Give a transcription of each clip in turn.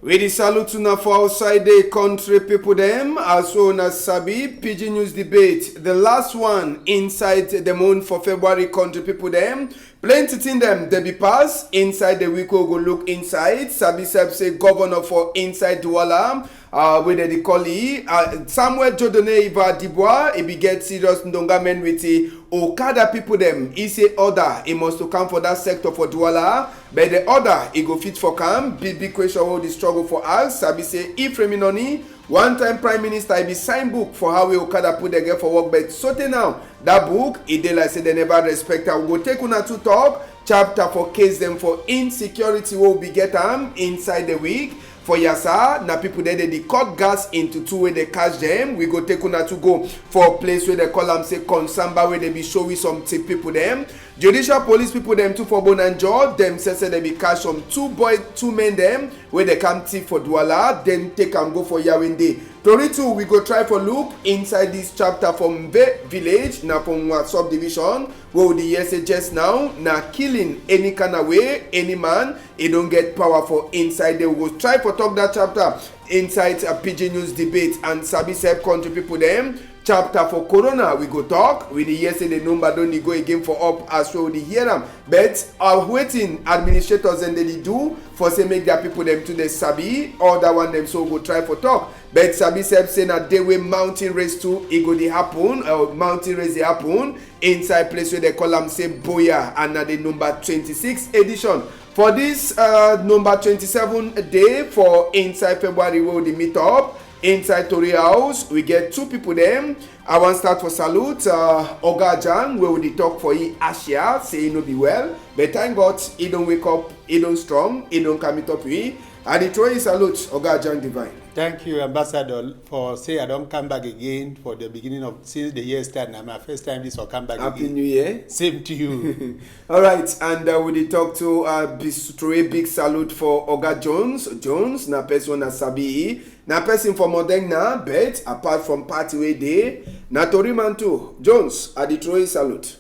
We the salute to for outside the country people them as well as Sabi PG News debate. The last one inside the month for February country people them. Plenty thing them they be pass inside the week we go look inside. Sabi say governor for inside Douala. Where they call it Samuel Jodone Iva Dibois. He be get serious ndongamen with the Okada people them. He say order. He must to come for that sector for Douala. But the order he go fit for come. Big question how the struggle for us. Sabi say if Reminoni one time Prime Minister he be sign book for how we Okada put the girl for work. But so now that book he dey like say they never respect her. We go take una to talk chapter for case them for insecurity will be get inside the week. For Yasa, na people there they cut gas into two way they catch them. We go take una to go for a place where they call them say Consamba where they be showing some people them. Judicial police people them too for Bonanjo. Them say they be catch some two men them where they come thief for Douala. Then take and go for Yawinde. Tori too, we go try for look inside this chapter from village, na from what subdivision, where the year say just now, na killing any kind of way, any man, he don't get power for inside. They will try for talk that chapter inside a PG News debate and Sabi Seb country people them. Chapter for Corona, we go talk. We the year say the number don't go again for up as well the hear them. But are waiting administrators and they do for say make their people them to the Sabi or that one them so go try for talk. But Sabi Seb say that they will mountain race too. It go the happen or mountain race they happen inside place where they call them say Boya and na the number 26 edition. For this number 27 day for inside February we will meet up. Inside Tori House, we get two people there. I want to start for salute. Oga Jan, where we talk for Asia, say he no be well. But thank God, he don't wake up, he don't strong, he don't come it up with. And the Tori salute, Oga Jan Divine. Thank you, Ambassador, for saying I don't come back again for the beginning of since the year started. Now my first time this will come back Happy again. New Year. Same to you. All right, and we talk to big salute for Oga Jones, na person na Sabi, na person for Moderna, but apart from party way day, na Tori man too. Jones, a Detroit salute.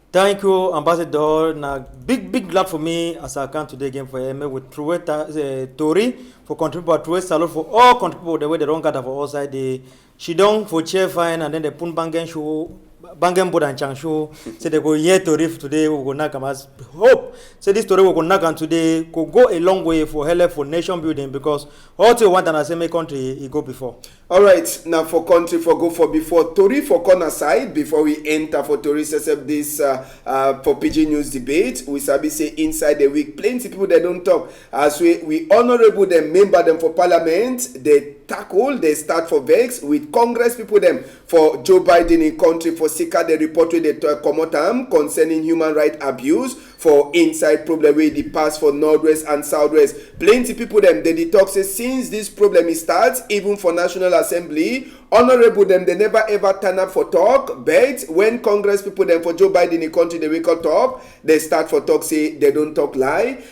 Thank you, Ambassador. Now, big glad for me as I come today again for him with Tori for contribute to salute for all contribute the way they don't gather for all side. She done for chair fine and then they put Bangen show, Bangen board and Chang show. Say they go here to riff today. We go knock them as hope. Say this story we go knock on today could go a long way for help for nation building because all to want and I say my country it go before. All right, now for country for go for before Tori for corner side before we enter for Tori accept this for PG News debate. We sabi say inside the week plenty people they don't talk as we honorable them member them for parliament they tackle they start for vex with Congress people them for Joe Biden in country for Sika they report with the come concerning human right abuse for inside problem where the pass for Northwest and Southwest. Plenty people them they talk say since this problem starts even for National Assembly, honorable them they never ever turn up for talk. But when Congress people them for Joe Biden in country they wake up talk, they start for talk say they don't talk lie.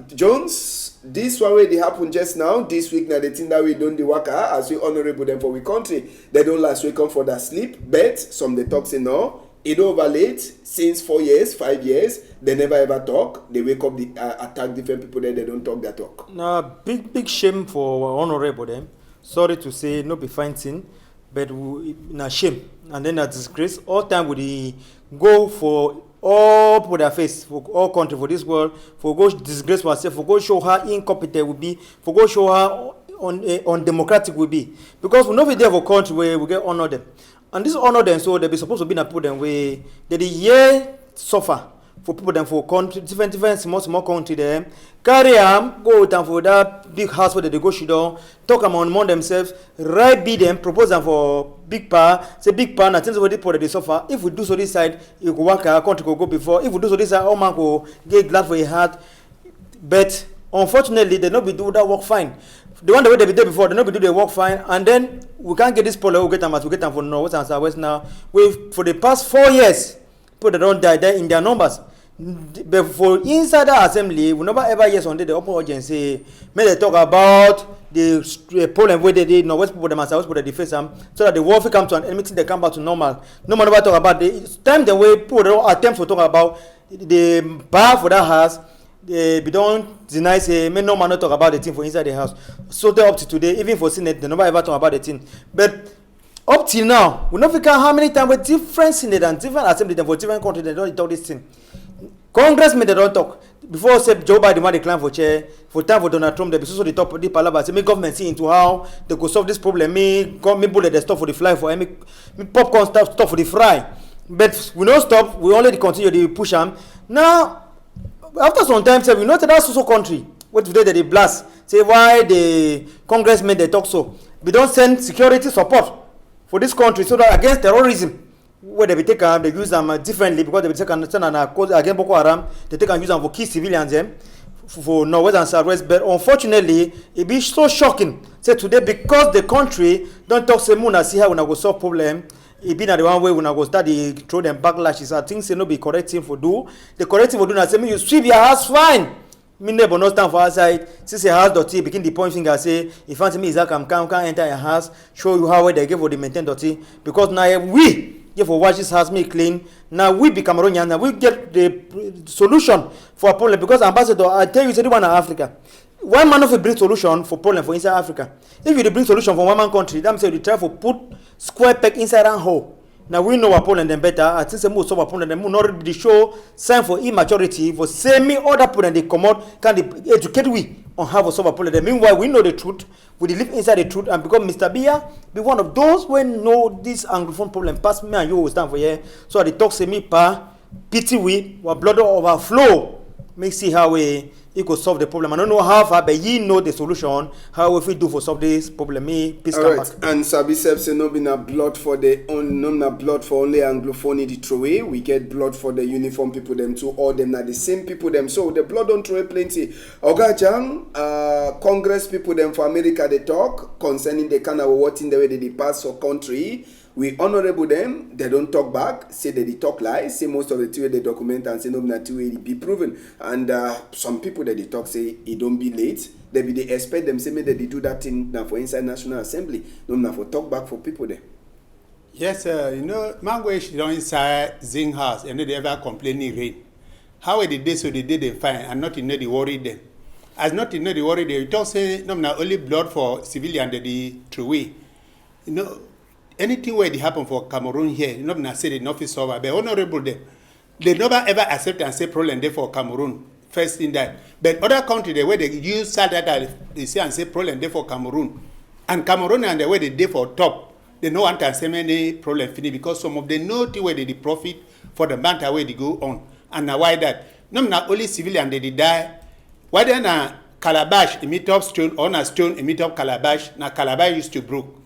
Jones, this one way they happen just now this week now the thing that we don't the waka as we honorable them for we country they don't last week come for that sleep. But some they talk say no. It over late since 4 years, 5 years. They never ever talk. They wake up, attack different people. Then they don't talk. They talk. Now, big shame for honorable them. Sorry to say, no be fine thing, but na shame and then a disgrace. All time we go for all put their face for all country for this world for go disgrace for herself for go show her incompetent will be for go show her undemocratic will be because we know we there for country where we get honor them. And this honor them, so they be supposed to be in a put them way. They the year suffer for people them for country, different small country them. Carry them, go down for that big house where they go shoot down, talk among themselves, right be them, propose them for big power, say big power, and things over the they suffer. If we do so this side, you go work our country go before. If we do so this side, all man go get glad for your heart. But unfortunately, they not be do that work fine. The one that they be there before, they not be do the work fine, and then we can't get this problem. We get them as we get them for North and Southwest now. We for the past 4 years, people that don't die in their numbers. But for inside the assembly, we never ever hear on the open audience say, may they talk about the problem where they did Northwest people, the Southwest people, they face them, so that the warfare come to an enemy, they come back to normal. No one ever talk about the time the way people don't attempt to talk about the bar for that house. we don't deny say me no man not talk about the thing for inside the house. So they up to today, even for Senate, they never ever talk about the thing. But up till now, we don't figure how many times with different Senate and different assembly for different countries they don't talk this thing. Congressmen they don't talk. Before say Joe Biden want decline for chair, for time for Donald Trump, they be so the top of the palaver. Say me government see into how they could solve this problem. Me bullet the stuff for the fly for me popcorn stuff for the fry. But we don't stop. We only continue to push them. Now, after some time, say we know that also country. What today they blast. Say why the congressmen they talk so. We don't send security support for this country so that against terrorism. Where they be take they use them differently because they be take against Boko Haram. They take and use them for key civilians them for Northwest and Southwest. But unfortunately, it be so shocking. Say today because the country don't talk say Muna see how we go solve problem. It be na the one way when I go start the throw them backlashes. I think say no be correct thing for do. The correct thing for do na say me you sweep your house fine. Me neighbor no stand for outside. Since your house dirty, begin the point finger say if fancy me is that can enter your house, show you how they give for the maintain dirty. Because now we give for wash this house make clean. Now we be Cameroonian. Now we get the solution for a problem. Because ambassador, I tell you, it's anyone in Africa. One man of a bring solution for problem for inside Africa. If you bring solution for one man country, that means you try to put square peg inside and hole. Now we know our Poland them better. I think some of our Poland them not the show sign for immaturity for semi other Poland they come out can they educate we on how to solve a Poland. Meanwhile we know the truth. We live inside the truth and because Mr. Bia be one of those when know this anglophone problem pass me and you will stand for here. So they talk semi pa pity we our blood overflow. Make see how we could solve the problem. I don't know how far, but you know the solution. How if we do for solve this problem? Peace all right. And Sabi say no be na blood for the no na blood for only anglophone the throw away. We get blood for the uniform people them too. All them na the same people them. So the blood don't throw away plenty. Oga Jang, Congress people them for America they talk concerning the kind of what in the way they pass for country. We honorable them, they don't talk back, say they talk lies, say most of the two they document and say no na two it be proven. And some people that they talk say it don't be late. They expect them say maybe they do that thing now for inside National Assembly. No na for talk back for people there. Yes, you know, Manguish don't inside Zing house and they ever complaining rain. How are the days so they did them fine and not in the worry them. As not in the worry they talk say no na only blood for civilian that they throw away. You know. Anything where it happen for Cameroon here, you know, not say the office over, but honorable them. They never ever accept and say problem there for Cameroon. First in that. But other country, the way they use that they say and say problem there for Cameroon. And Cameroon and the way they day for top, they no want to say many problem finish because some of them know the way they profit for the matter where they go on. And now why that? No, not only civilian they die. Why then Calabash, a meet up stone, or a stone, a meet up Calabash, na Calabash used to broke.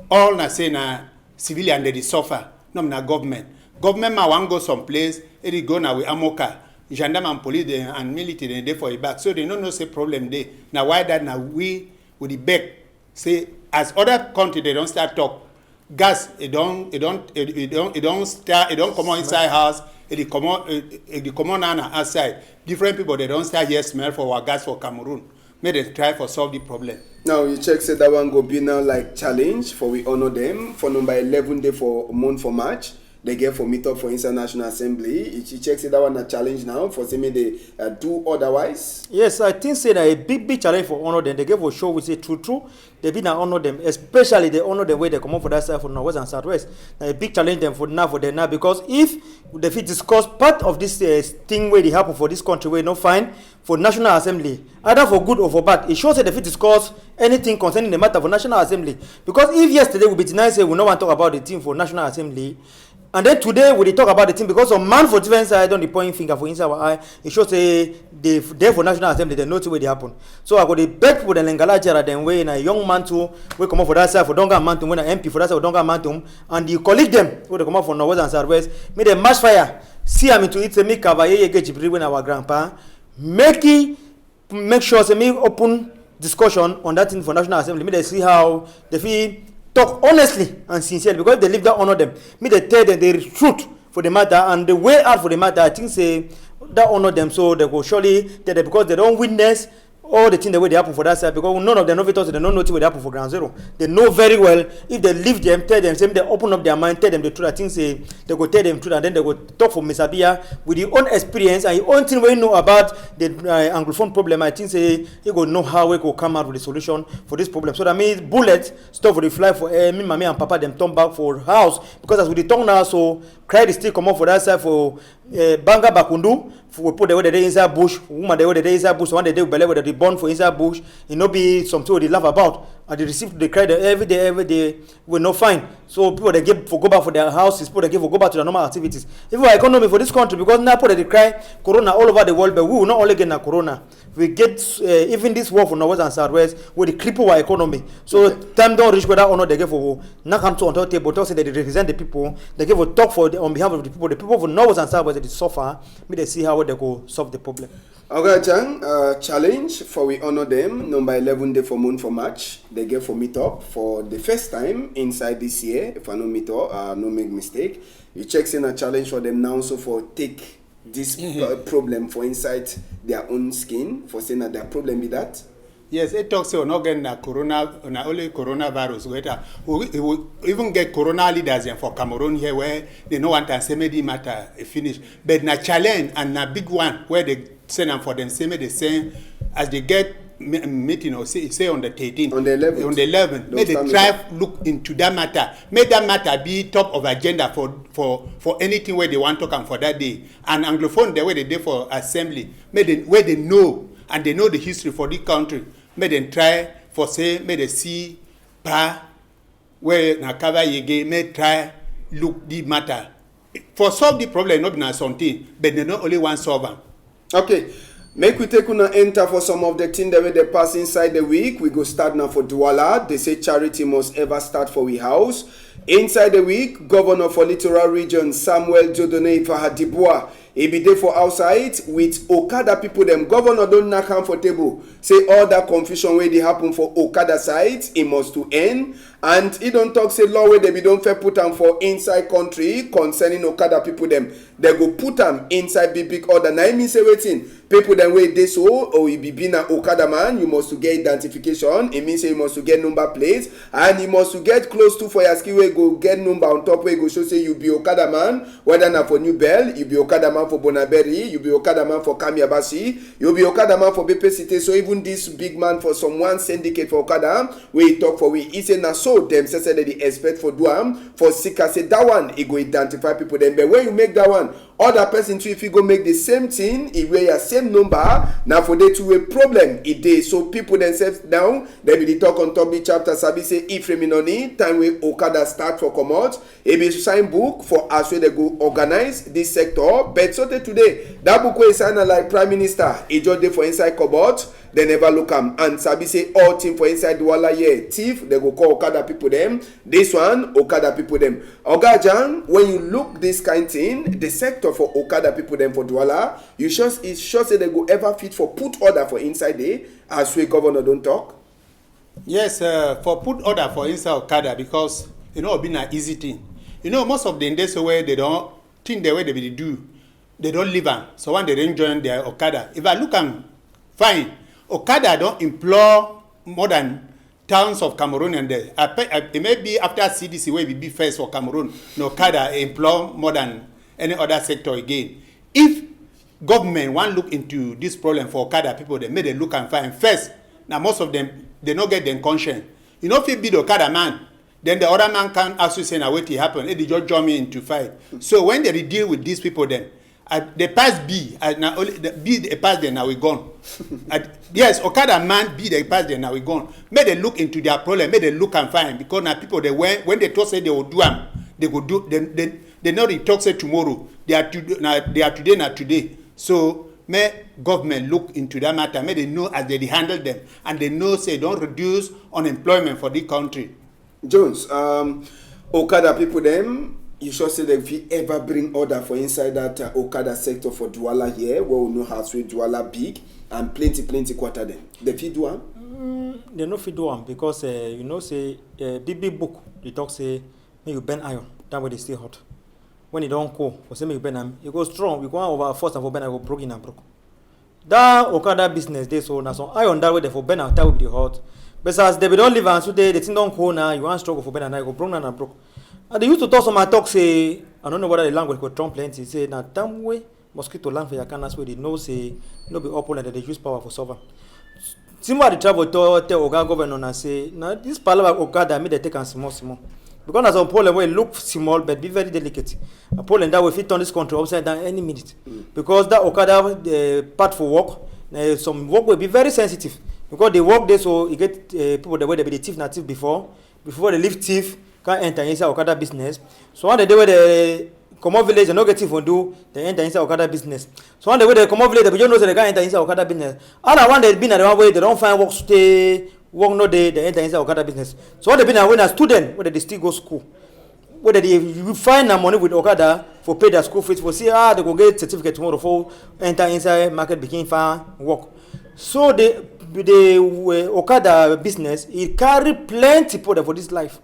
All na say na civilian they suffer, no na government. Government ma wan go someplace, it go na with amoka, gendarme and police and military they for a back. So they no say problem there. Now why that now we with the back say as other country they don't start talk. Gas it don't come on inside house, it come on outside. Different people they don't start here smell for our gas for Cameroon. May they try for solve the problem. Now you check say that one go be now like challenge for we honor them for number 11 day for month for March. They get for meet up for International Assembly. You check say that one a challenge now for say me they do otherwise. Yes, I think say that a big challenge for honor them. They give for show we say true. They be now honor them, especially they honor the way they come up for that side for Northwest and Southwest. Now a big challenge them for them now because if they fit discuss part of this thing where they happen for this country where no fine for National Assembly, either for good or for bad, it shows that they fit discuss anything concerning the matter for National Assembly. Because if yesterday we be denied say we no want to talk about the thing for National Assembly. And then today we talk about the thing because some man for different side on the pointing finger for inside our eye, it shows say they there for National Assembly, they know the way they happen. So I got the bet for the Lengala Jara then way in a young man to we come up for that side for Donga Mantum, when an MP for that side for Donga Mantum, and you colleague them who they come up for Northwest and Southwest, made a mass fire. See I'm into it say me cover get when our grandpa make sure say me open discussion on that thing for National Assembly. Me they see how they feel talk honestly and sincerely because they live that honor them. Me they tell them the truth for the matter and the way out for the matter. I think say that honor them so they go surely tell them because they don't witness all the things that way they happen for that side, because none of them know it, they don't know what they happen for Ground Zero. They know very well if they leave them, tell them, say they open up their mind, tell them the truth. I think say they go tell them the truth, and then they go talk for Mr. Bia with your own experience and your own thing we know about the Anglophone problem. I think say he go know how we go come out with a solution for this problem. So that means bullet stuff will fly for me, mommy and papa them turn back for house, because as we the tongue now, so cry the still come up for that side for Banga Bakundu. We put the way they inside bush, woman the way they inside bush, one day they believe that they born for inside bush, it no be something they laugh about. And they receive the cry every day, we no fine. So people they give for go back for their houses, people they give for go back to their normal activities. Even our economy for this country, because now people they cry corona all over the world, but we will not only get a corona. We get even this war for Northwest and Southwest will cripple our economy. So time don't reach whether or not they give for not come to on the table, talk say they represent the people, they give a talk for on behalf of the people for Northwest and Southwest they suffer, may they see how they go solve the problem. Okay, Chang, challenge for we honor them. Number 11 day for month for March. They get for meet up for the first time inside this year. If I no meet up, no make mistake. You check in a challenge for them now, so for take this problem for inside their own skin, for saying that their problem be that. Yes, it talks on again corona, only coronavirus. We will even get corona leaders for Cameroon here where they know want to say the matter finish. But na challenge and na big one where they send them for them say the same as they get meeting or say on the 13th. On the 11th. On the 11th. May they try look into that matter. May that matter be top of agenda for anything where they want to come for that day. And Anglophone the way they do for assembly. May they where they know and they know the history for the country. May them try for say, may they see where na cover yege, may try look the matter. For solve the problem, not na something, but they not only one solver. Okay. Make we take una enter for some of the things that they pass inside the week. We go start now for Douala. They say charity must ever start for we house. Inside the week, Governor for Littoral Region Samuel Jodone Fahadibua, he be there for outside with Okada people. Them governor don't knock comfortable. Say all that confusion where they happen for Okada side, it must to end. And he don't talk say law where they be don't fair put them for inside country concerning Okada people. Them they go put them inside big order. Now I mean say waiting. People then wait this or you be being an Okada man, you must to get identification. It means say you must to get number plates and you must to get close to for your ski where go get number on top where go show say you be Okada man, whether not for New Bell, you be Okada man for Bonaberry, you be Okada man for Kamiabasi, you be Okada man for BP City. So even this big man for someone syndicate for Okada, where he talk for we, he say na so them say that they expect for Duam for Sika say that one he go identify people then. But when you make that one, other person too if you go make the same thing, he wear your same number. Now for they to a problem it dey. So people themselves now they be the talk on top the chapter sabi say Ephraim Inoni time we Okada start for come out. It be sign book for as way they go organize this sector. But so today that book where sign like Prime Minister he just dey for inside cupboard. They never look am and sabi say all team for inside Douala here thief they go call Okada people them. This one Okada people them. Oga Jan, when you look this kind thing, the sector for Okada people them for Douala, you sure it's sure say they go ever fit for put order for inside there as we governor don't talk. Yes, for put order for inside Okada because you know it been an easy thing. You know most of the days where they don't think the way they will do, they don't live on. So when they don't join their Okada, if I look am fine. Okada don't employ more than towns of Cameroon and there. It may be after CDC where we be first for Cameroon, no Okada employ more than any other sector again. If government want look into this problem for Okada people, they may they look and find first. Now most of them they don't get their conscience. You know if you be the Okada man, then the other man can also say now what happen. They just join me into fight. So when they deal with these people then. They pass B, now only the B they pass there now we gone. Yes, Okada man B they pass there now we gone. May they look into their problem, may they look and find because now people they when they talk say they will do them, they go do they know they talk say tomorrow. They are today not today. So may government look into that matter, may they know as they handle them and they know say don't reduce unemployment for the country. Jones, Okada people them. You sure say that if you ever bring order for inside that Okada sector for Douala here, where we know how to Douala big and plenty quarter them. They fit do one? They no fit do one because you know say big book they talk say make you burn iron that way they stay hot. When it don't cool, for say make you burn them, it goes strong. We go over force and for burn I go broken and broke. that Okada business dey so na some iron that way dey for burn out with the hot. But as they don't live and so the thing don't go now, you want struggle for burn and I go broke and broke. And they used to talk some talk say, I don't know whether the language could trump plenty, say na damn way mosquito land for your canas where they know say no be up that they use power for solve. Somebody travel to tell Oga governor and say, now this power Okada made they take and small. Because as a Poland way look small but be very delicate. A Poland that will fit on this country upside down any minute. Because that Okada part for work, some work will be very sensitive. Because they work there so you get people the way they be the thief native before they leave thief can't enter inside Okada business. So on the day where they come out village and no get thief will do, they enter inside Okada business. So on the way they come out village, they don't know they can't enter inside Okada business. And I want they been at the one way they don't find work stay. Work no day, they enter inside Okada business. So what they been when a student, whether they still go school, whether they you find their money with Okada for pay their school fees, for see they go get certificate tomorrow for enter inside market begin find work. So the Okada business it carry plenty people for this life,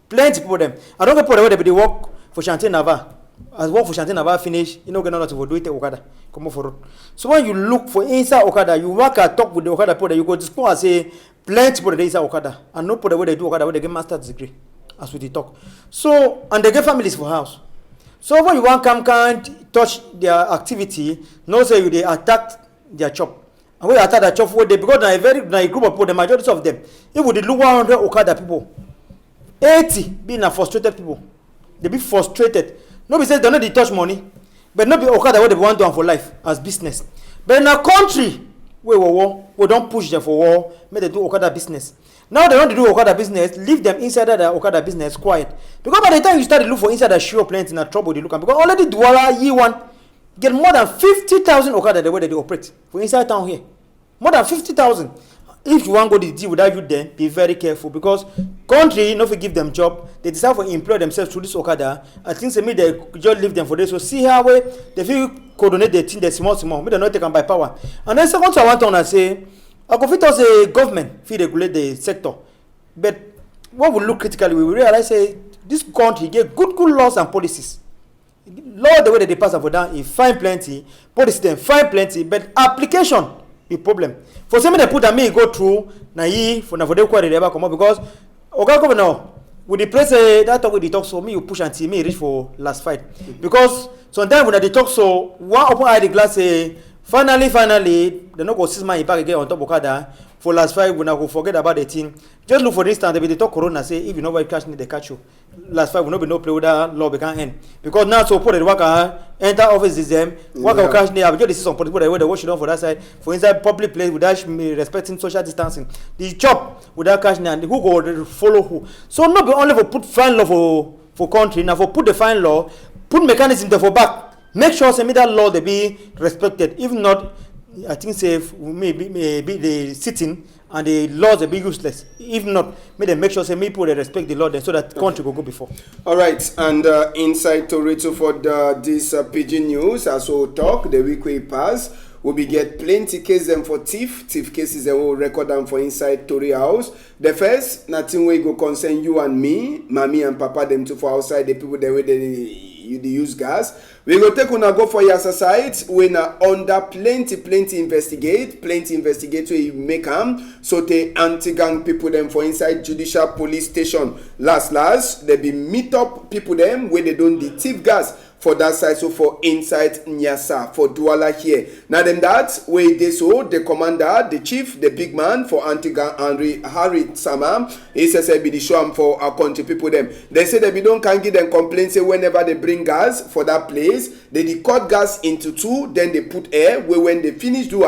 plenty people them. I don't get people where they work for Chantier Nava. As work for Chantier Nava finish, you know get nothing to do it Okada. Come on for road. So when you look for inside Okada, you work and talk with the Okada people, you go to school and say. Plenty people they inside Okada and no people the way they do Okada where they get master's degree as we talk. So and they get families for house. So when you want can't touch their activity, no say you they attack their chop. And when you attack their chop where they because na a group of people, the majority of them, if we look 100 Okada people, 80 being a frustrated people. They be frustrated. Nobody says they know they touch money, but not be Okada what they want to do for life as business. But in a country we don't push them for war, make them do Okada business. Now they want to do Okada business, leave them inside that Okada business quiet. Because by the time you start to look for inside that show plenty in trouble they look at because already Douala year one get more than 50,000 Okada the way that they operate for inside town here. More than 50,000. If you want to go to deal without you then be very careful because country not give them job, they decide to employ themselves through this Okada. I think they just leave them for this. So see how way they feel coordinate the thing the small, maybe they not take them by power. And then second I want to say I go fit us a government feel regulate the sector. But when we look critically, we realize say this country get good laws and policies. Law the way that they pass for down, it find plenty, policy them find plenty, but application be problem. For some they put that me go through na for na for they query ever come up because okay governor with the press that talk with the talk so me you push until me reach for last fight because sometimes when they talk so one open eye the glass say finally they no go 6 months back again on top Okada for last fight we na go forget about the thing just look for instance they talk corona say if you know why catch me they catch you last fight we no be no play with that law we can end because now so put the worker enter office is them worker catch me I just see some people they wash it down for that side for inside public place without respecting social distancing the chop without catch me and who go follow who so not be only for put fine law for country now for put the fine law put mechanism there for back make sure say that law they be respected if not I think say maybe the sitting and the laws will be useless. If not, make sure say people they respect the law then so that country will go before. All right, and inside Toretto for this PG News, as we talk, the week we pass, we be get plenty cases them for thief cases and we'll record them for inside Tory house. The first, nothing we go concern you and me, mommy and papa them too for outside the people the way they use gas. We go take una go for your side. We na under plenty investigate where you make them. So the anti-gang people them for inside judicial police station. Last they be meet up people them where they don't the thief gas for that side. So for inside Nyasa for Douala here. Now them that way they so the commander, the chief, the big man for anti-gang Harry Sama. He says be the show for our country people them. They say that we don't can give them complaints say whenever they bring gas for that place. They cut gas into two, then they put air. Where when they finish do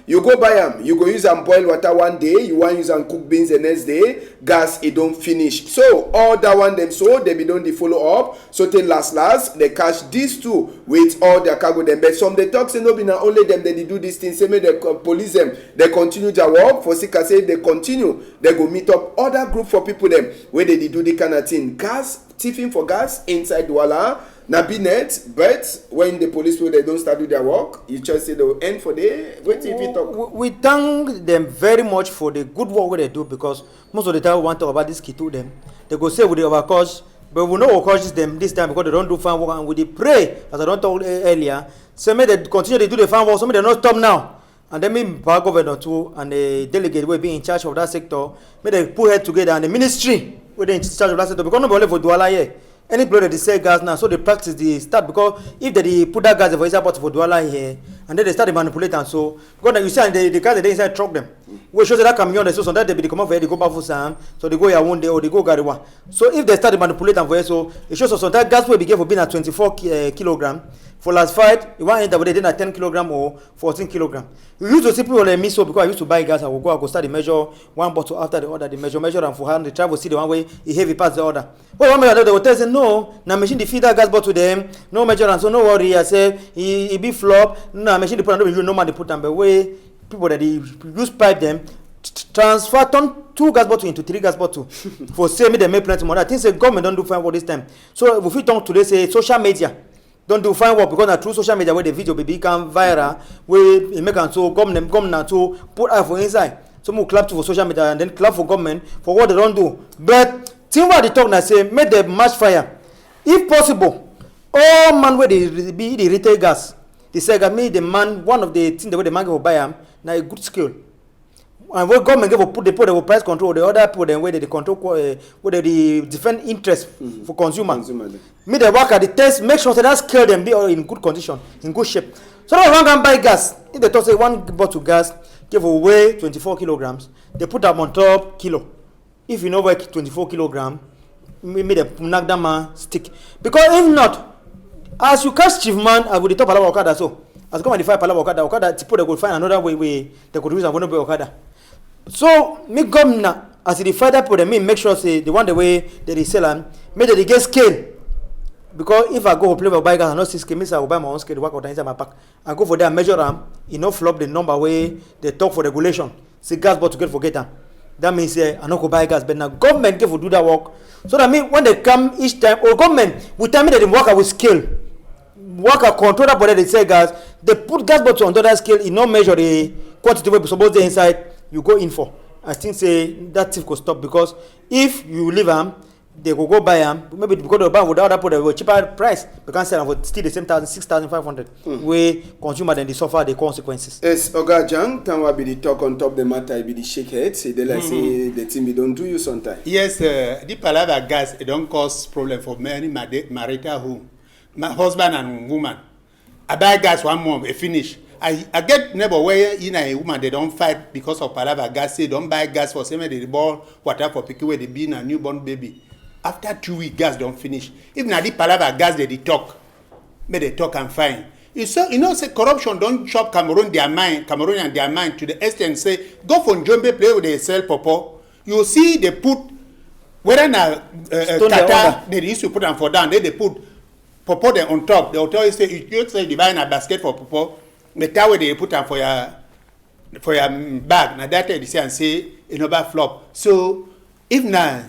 you go buy them. You go use and boil water one day. You want use and cook beans the next day. Gas it don't finish. So all that one them so they be don't they follow up. So till last they catch these two with all their cargo them. But some they talk say no be not only them they do this thing. Say me they police them. They continue their work. For Sika say they continue. They go meet up other group for people them where they do the kind of thing. Gas thieving for gas inside Douala. Na be net, but when the police will they don't start do their work, you just say they'll end for the wait if you talk. We thank them very much for the good work they do because most of the time we want to talk about this key to them. They go say with the overcause, but we know overcause them this time because they don't do farm work and we pray as I don't talk earlier. So may they continue to do the farm work, so may they not stop now. and then me power governor too, and the delegate will be in charge of that sector. May they put head together, and the ministry will be in charge of that sector because nobody for Douala here. Any blood they sell gas now, so they practice the start because if they put that gas for inside bottle for Douala here, and then they start to manipulate and so God, you see, and the gas they inside truck them. We show that camion they so that they come up here, they go back for some, so they go here one day or they go Gariwa. So if they start to manipulate and for here, so it shows us that gas will be given for being at 24 kilogram. For last fight, you want enter whether they at 10 kilogram or 14 kilogram. We used to see people like me so because I used to buy gas, I go start to measure one bottle after the other, the measure and for hand, they travel see the one way it heavy past the other. Well, one minute they will tell say no, now machine the feed that gas bottle to them, no measure and so no worry. I say he be flop, no machine the put on you no man they put them, but way people that they use pipe them. Transfer turn 2 gas bottle into 3 gas bottle for say me they make plenty money. I think say government don't do fine work this time. So if we talk today say social media don't do fine work because na through social media where the video baby become viral, where it make and so government to put eye for inside. So we clap for social media and then clap for government for what they don't do. But thing what they talk now say make them match fire. If possible, all man where they be the retail gas, they say that me the man one of the things the way the man go buy am na a good skill. And what government give put they price control, the other put them where they control where they defend interest for consumer. Me the worker the test make sure that scale them be in good condition, in good shape. So that one can buy gas. If they talk say one bottle gas give away 24 kilograms, they put them on top kilo. If you know where 24 kilogram, me they knock them man stick. Because if not, as you catch chief man, I will the top of Okada so. As come and defy Palava Okada, people they could find another way they could use and won't be Okada. So me governor as the further put them in make sure say the one the way they sell them make they get scale because if I go play for buy gas and not see scale means I will buy my own scale work out inside my pack I go for there measure them enough flop the number way they talk for regulation see gas but to get forget them that means I not go buy gas but now government give for do that work so that mean when they come each time or government will tell me that they work with scale worker control that body they sell gas they put gas bottle on that scale in no measure the quantity we suppose they inside you go in for. I think say that thing could stop because if you leave them, they will go buy them. Maybe because the bank would other put a cheaper price. They can sell them for still the same 6,500. Where consumer then they suffer the consequences. Yes, Oga Jang, can we be the talk on top the matter? Be the shake head. Say they like say the thing we don't do you sometimes. Yes, the palava gas it don't cause problem for many marital home. My husband and woman. I buy gas 1 month, I finish. I get neighbor where a woman they don't fight because of palava gas. Say don't buy gas for same they born water for picky where they be in a newborn baby. After 2 weeks, gas don't finish. If na the palava gas they talk, may they talk and fine. You say corruption don't chop Cameroonian their mind to the extent say go for Njombe play where they sell popo. You see they put whether na kata they used to put them for down. They put popo there on top. The authority say you say divide a basket for popo. But that way they put them for your bag. Now that they say and say it never flop. So if now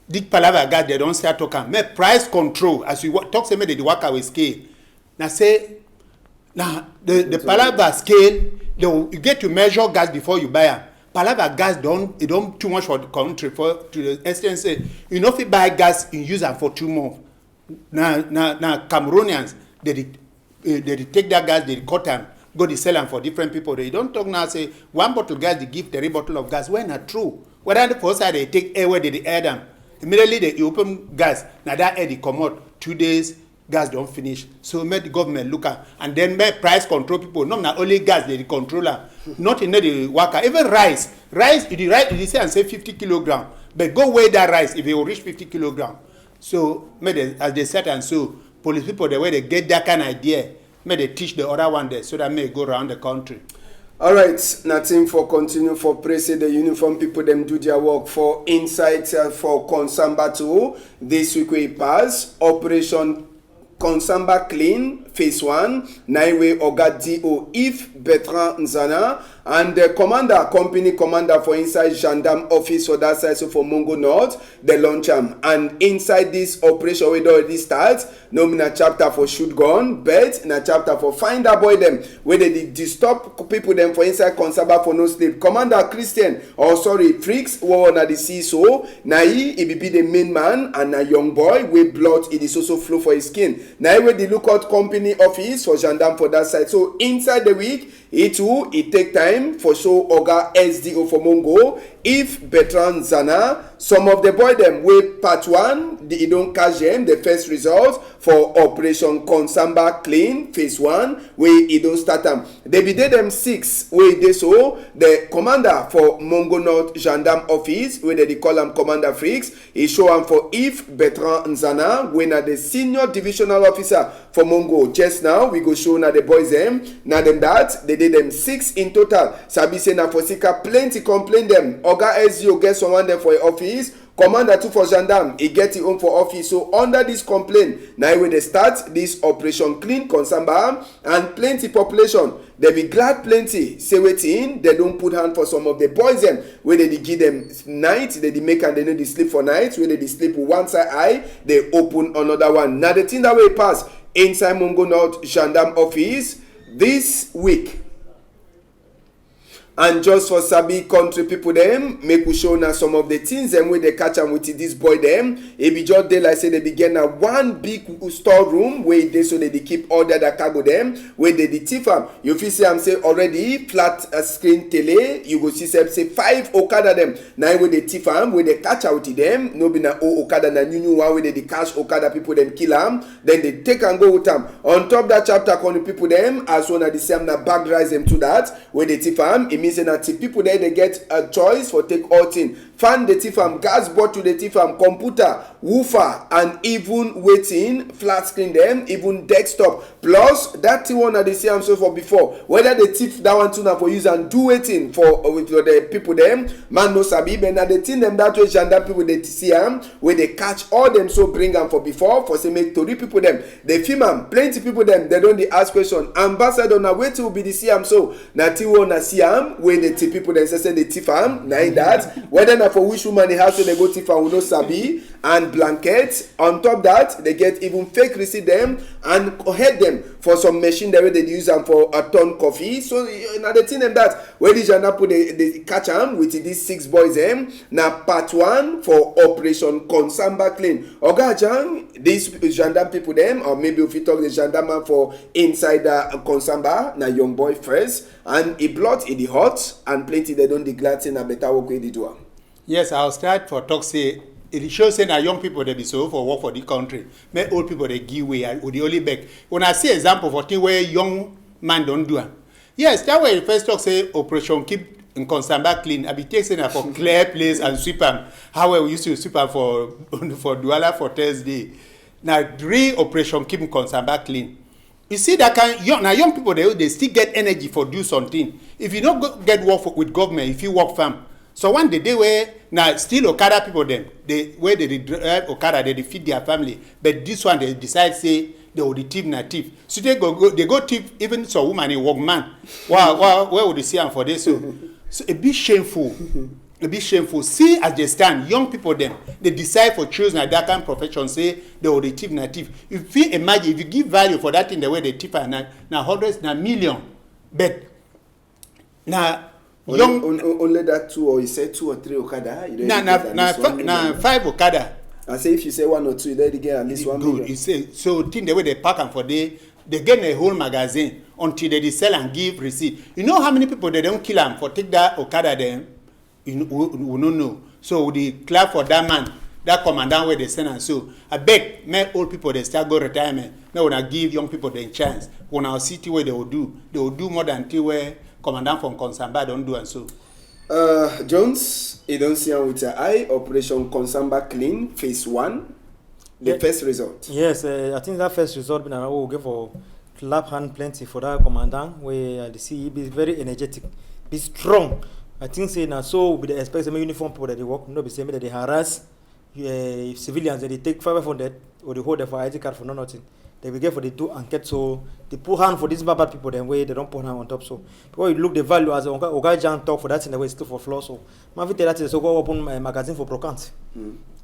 the palava gas they don't start talking, make price control as you talk say make the work away scale. Now say now the palava scale you get to measure gas before you buy them. Palava gas don't too much for the country for to the extent say you know if you buy gas you use them for 2 months. Now Cameroonians they take that gas they cut them. Go to sell them for different people. They don't talk now say 1 bottle gas they give 3 bottle of gas. When not true. Whether the first side they take air where they air them. Immediately they open gas. Now that air they come out 2 days gas don't finish. So make the government look at and then make price control people. Not only gas they control them. Not in the worker. Even rice. If they say and say 50 kilogram. But go weigh that rice if it will reach 50 kilogram. So as they said and so police people the way they get that kind of idea. May they teach the other one there so that may go around the country. All right, nothing for continue for praise the uniform people them do their work for insights for Konsamba 2. This week we pass Operation Konsamba Clean Phase 1, Naiwe Oga D.O. If Bertrand Nzana and the company commander for inside gendarme office for that side, so for Mongo North, the launch am. And inside this operation we already start, no na chapter for shoot gun, but na chapter for find a boy them, where they disturb people them for inside Konsamba for no sleep. Commander Christian, Freaks, who na the CSO, na he be the main man, and a young boy with blood it is also flow for his skin. Now with the lookout company office for gendarme for that side. So inside the week, it take time for show Oga SDO for Mongo. If Bertrand Zana, some of the boy them way part 1, they don't catch them the first result for Operation Konsamba Clean phase 1, where it don't start them. They be there them 6 where they so the commander for Mongo North Gendarme office, where they call him Commander Freaks, he show him for if Bertrand Nzana, when at the senior divisional officer for Mongo. Just now we go show now the boys them. Now them that they did them 6 in total. Sabi say na for Sika plenty complain them. Oga SGO get someone there for office. Commander 2 for gendarme, he get it home for office. So under this complaint, now when they start this Operation Clean Konsamba and plenty population, they be glad plenty. Say waiting, they don't put hand for some of the boys them where they give them night, they make and they know they sleep for night, where they sleep with one side eye, they open another one. Now the thing that way pass inside Mongo North Gendarme office this week. And just for Sabi country people them, make we show now some of the things them where they catch them with this boy them. It be just they like say they begin a one big storeroom where they so they keep all the cargo them where they thief them. You feel say I'm say already flat screen tele. You go see say 5 Okada them. Now where they thief them, where they catch out them. No be na Okada na new one where they catch Okada people them kill them. Then they take and go with them. On top that chapter country people them as one of the same na bag rise them to that where they thief them. Say that people there they get a choice for take all thing. Fan the TFAM, gas bottle the TFAM, computer, woofer, and even waiting, flat screen them, even desktop. Plus that thing one that they see I'm so for before. Whether the thief that one too now for use and do waiting for the people them, man no sabi, but now the thing them that way gendarme people they see them where they catch all them so bring them for before for say make tori people them. They film them, plenty people them, they don't they ask question. Ambassador now wait till be the see am so. Now ti wanna see am where the people them say they thief am, now that whether na for which woman the house they go thief am we no sabi, and blankets. On top that they get even fake receipt them and head them for some machine that way they use them for a ton coffee. So now the thing them that where the gendarme put they catch them with these 6 boys them. Now part 1 for Operation Konsamba Clean. Oga Jang, these gendarme people them, or maybe if you talk the gendarme for inside the Konsamba, na young boy first, and he blood in the hot and plenty they don't declare saying a better work with the do. Yes, I'll start for talk say it shows saying that young people they be so for work for the country. Make old people they give way with the only back. When I see example for thing where young man don't do it. Yes, that way the first talk say Operation Keep in Konsamba Clean. I be taking for clear place and sweep them. How we used to sweep them for Douala for Thursday. Now 3 Operation Keep in Konsamba Clean. You see that kind young people they still get energy for do something. If you don't go, get work with government, if you work farm. So one day where now still Okada people them they where they drive Okada they feed their family, but this one they decide say they will thief na thief. So they go thief even so woman a work man. Wow, where would they see them for this? So a bit shameful. A bit shameful. See as they stand, young people them they decide for choosing that kind of profession say they will thief na thief. If you imagine if you give value for that in the way they thief na hundreds na million, but now only that 2 or you say 2 or 3 Okada. Nah, 5 Okada. I say if you say 1 or 2, then you get at least 1 million. You say so. Think the way they pack them for they get a whole magazine until they sell and give receipt. You know how many people they don't kill them for take that Okada then? We don't know. So we clap for that man, that commandant where they send and so. I beg, make old people they start go retirement. Now when I give young people the chance, when our city where they will do more than till where. Commandant from Konsamba don't do and so. Jones, you don't see with your eye. Operation Konsamba Clean phase 1. The first result. Yes, I think that first result been will give for clap hand plenty for that commandant where the CE be very energetic, be strong. I think say now so with the expect some uniform people that they work, no be saying that they harass civilians that they take 500 or they hold them for ID card for nothing. They will get for the 2 enquete, so they put hand for these bad people then way they don't put hand on top. So because you look the value as Oga Jan talk for that in the way still for floor. So my tell that is so go open my magazine for brocant.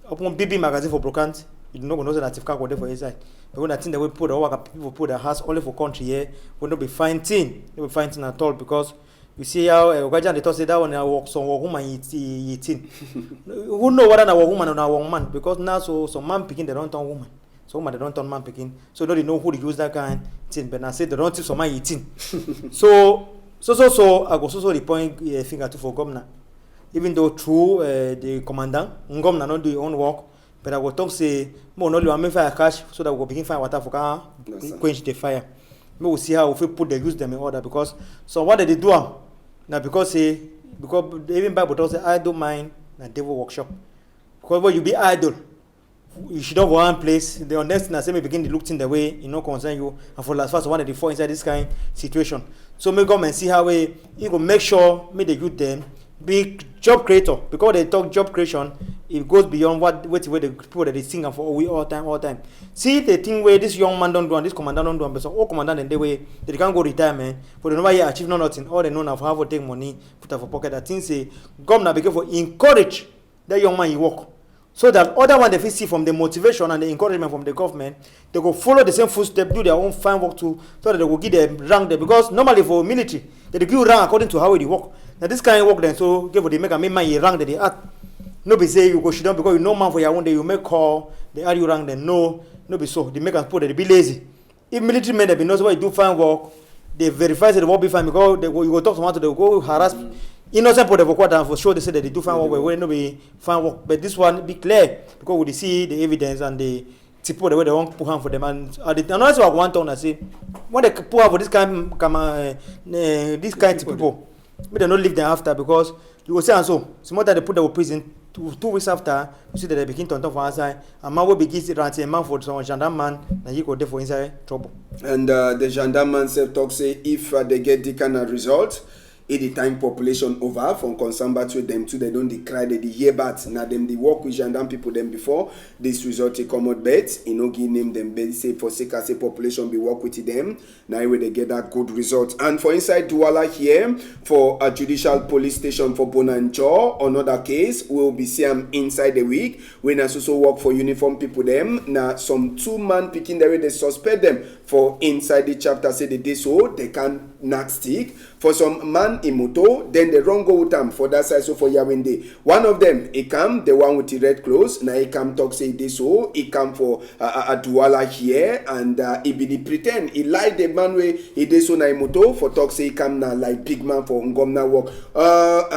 Open BB magazine for brocant. You don't know that if car go there for inside. But when I think they will put the people put their house only for country here will not be fighting. They will fighting at all because you see how Oga Jan they talk say that one work some woman eating. Who know whether na woman or na man because now so some man picking they don't turn woman. So man, they don't turn man picking. So they know who to use that kind thing. But I say they don't teach some man eating. So I go so the point finger to for governor. Even though through the commandant, governor not do your own work, but I will talk say more only one fire cash so that we will begin fire water for quench the fire. We will see how we put the use them in order because so what did they do now because even Bible tells say idle mind and devil workshop. Because when you be idle, you should have one place. The next thing I say me begin to look in the way you know concern you and for last first one of the four inside this kind of situation. So me come and see how we go make sure me the youth them be job creator because they talk job creation it goes beyond what the people that they sing for all time. See the thing where this young man don't do and this commandant don't do and so all commandant and they can't go retirement for the number year achieve nothing all they know now how to take money put up for pocket. I think say governor be careful encourage that young man he work so that other one they fit see from the motivation and the encouragement from the government they go follow the same footstep do their own fine work too so that they will give them rank there because normally for military they give rank according to how they work. Now this kind of work then so give they make a man you rank that they act. No be say you go sit down because you know man for your own day you make call they add you rank then no be so they make us put they be lazy. If military men they be know why you do fine work they verify say the work be fine because they go, you go talk to someone to they go harass innocent people they go quarter for sure they say that they do fine work where no be fine work but this one be clear because we see the evidence and the people the way they want put hand for them and another thing I want to say when they put hand for this kind of people but they don't leave them after because you will say and so more that they put them in prison 2 weeks after you see that they begin to turn for outside and man will begin to rant a man for some gendarme man and he go there for inside trouble. And the gendarme man self talk say if they get the kind of result the time population over from concern back to them too they don't decry they hear back now them they work with gendarme people them before this result they come out bet you know give name them bet say for sake as a population be work with them now where they get that good result. And for inside Douala here for a judicial police station for Bonanjo another case will be seen inside the week when as also work for uniform people them now some 2 man picking the way they suspect them for inside the chapter say they did so they can knock stick for some man in moto then they run go with them for that side so for Yawende one of them he come the one with the red clothes now he come talk say this so he come for a Douala here and he be the pretend he like the man way he did so na moto for talk say he come now like big man for Ngomna work